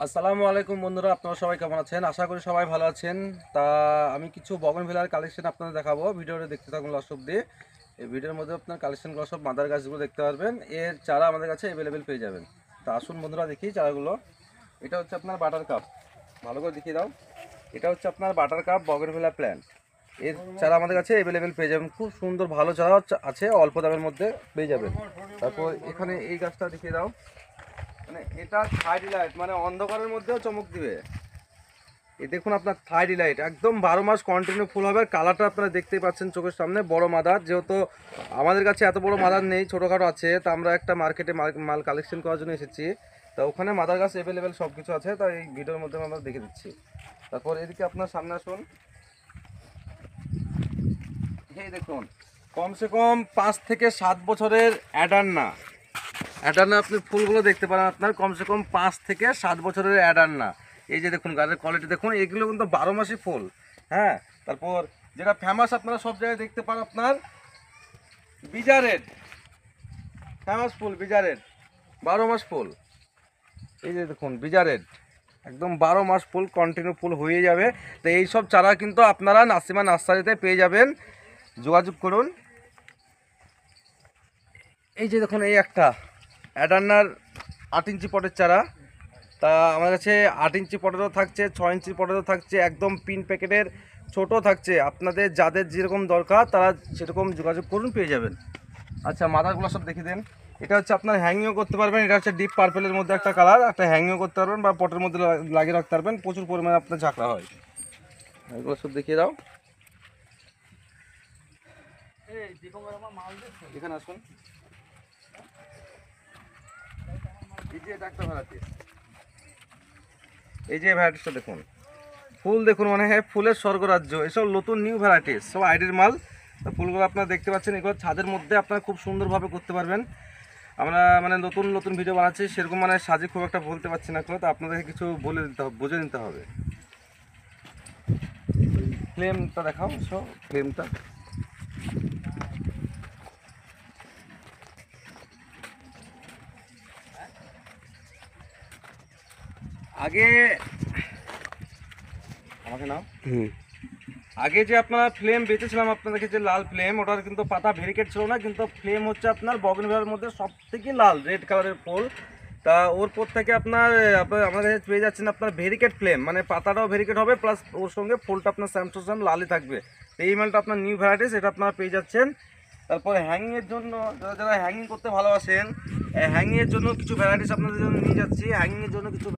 আসসালামু আলাইকুম বন্ধুরা, আপনারা সবাই কেমন আছেন? আশা করি সবাই ভালো আছেন। তা আমি কিছু বগনভিলার কালেকশন আপনাদের দেখাবো, ভিডিওটা দেখতে থাকুন লাস্ট অব্দি। এই ভিডিওর মধ্যে আপনার কালেকশনগুলো সব মাদার গাছগুলো দেখতে পারবেন। এর চারা আমাদের কাছে অ্যাভেলেবেল পেয়ে যাবেন। তা আসুন বন্ধুরা দেখি চারাগুলো। এটা হচ্ছে আপনার বাটার কাপ, ভালো করে দেখিয়ে দাও। এটা হচ্ছে আপনার বাটার কাপ বগনভিলা প্ল্যান্ট। এর চারা আমাদের কাছে অ্যাভেলেবেল পেয়ে যাবেন। খুব সুন্দর ভালো চারা আছে, অল্প দামের মধ্যে পেয়ে যাবেন। তারপর এখানে এই গাছটা দেখিয়ে দাও। মানে এটা থার্ড লাইট, মানে অন্ধকারের মধ্যেও চমক দিবে। এই দেখুন আপনার থার্ড লাইট একদম 12 মাস কন্টিনিউ ফুল হবে। কালারটা আপনারা দেখতেই পাচ্ছেন চোখের সামনে। বড় মাদার, যেহেতু আমাদের কাছে এত বড় মাদার নেই, ছোটোখাটো আছে, তা আমরা একটা মার্কেটে মাল কালেকশন করার জন্য এসেছি। তা ওখানে মাদার গাছ অ্যাভেলেবেল সব কিছু আছে, তাই এই ভিডিওর মধ্যে আমরা দেখে দিচ্ছি। তারপর এদিকে আপনার সামনে আসুন। এই দেখুন, কমসে কম 5 থেকে 7 বছরের অ্যাডান্না। অ্যাডান্না আপনি ফুলগুলো দেখতে পারেন, আপনার কমসে কম 5 থেকে 7 বছরের অ্যাডান্না। এই যে দেখুন গাছের কোয়ালিটি দেখুন, এগুলো কিন্তু 12 মাসই ফুল। হ্যাঁ, তারপর যেটা ফেমাস আপনারা সব জায়গায় দেখতে পান, আপনার বিজা রেড, ফেমাস ফুল বিজা রেড, 12 মাস ফুল। এই যে দেখুন বিজা রেড, একদম 12 মাস ফুল কন্টিনিউ ফুল হয়ে যাবে। তো এইসব চারা কিন্তু আপনারা নাসিমা নার্সারিতে পেয়ে যাবেন, যোগাযোগ করুন। এই যে দেখুন এই একটা অ্যাডান্নার 8 ইঞ্চি পটের চারা। তা আমার কাছে 8 ইঞ্চি পটেরও থাকছে, 6 ইঞ্চি পটেরও থাকছে, একদম পিন প্যাকেটের ছোটো থাকছে। আপনাদের যাদের যেরকম দরকার তারা সেরকম যোগাযোগ করুন, পেয়ে যাবেন। আচ্ছা, মাদারগুলো সব দেখিয়ে দেন। এটা হচ্ছে আপনার হ্যাঙ্গিংও করতে পারবেন। এটা হচ্ছে ডিপ পার্পেলের মধ্যে একটা কালার, একটা হ্যাঙ্গিংও করতে পারবেন বা পটের মধ্যে লাগিয়ে রাখতে পারবেন। প্রচুর পরিমাণে আপনার ঝাঁকড়া হয়। এগুলো সব দেখিয়ে দাও। এখানে আসুন। এই যে এটা একটা ভ্যারাইটি, এই যে ভ্যারাইটিসটা দেখুন, ফুল দেখুন, মানে হ্যাঁ ফুলের স্বর্গরাজ্য। এসব নতুন নিউ ভ্যারাইটিস, সব আইডির মাল। তো ফুলগুলো আপনারা দেখতে পাচ্ছেন, এগুলো ছাদের মধ্যে আপনারা খুব সুন্দরভাবে করতে পারবেন। আমরা মানে নতুন নতুন ভিডিও বানাচ্ছি, সেরকম মানে সাজে খুব একটা বলতে পারছি না, তো আপনাদেরকে কিছু বলে দিতে হবে, বুঝে নিতে হবে। ফ্লেমটা দেখাও, সো ফ্লেমটা আগে আমাকে নাও। আগে যে আপনার ফ্লেম বেঁচেছিলাম আপনাদেরকে, যে লাল ফ্লেম, ওটার কিন্তু পাতা ভেরিকেট ছিল না, কিন্তু ফ্লেম হচ্ছে আপনার বগনভিলার মধ্যে সব থেকে লাল রেড কালারের ফুল। তা ওর পর থেকে আপনার আমাদের কাছে পেয়ে যাচ্ছেন আপনার ভেরিকেট ফ্লেম, মানে পাতাটাও ভেরিকেট হবে, প্লাস ওর সঙ্গে ফুলটা আপনার স্যাম লালই থাকবে। তো এই মালটা আপনার নিউ ভ্যারাইটিস, এটা আপনারা পেয়ে যাচ্ছেন। তারপরে হ্যাঙ্গিংয়ের জন্য যারা যারা হ্যাঙ্গিং করতে ভালোবাসেন, হ্যাঙ্গিংয়ের জন্য কিছু ভ্যারাইটিস আপনাদের জন্য নিয়ে যাচ্ছি। হ্যাঙ্গিংয়ের জন্য কিছু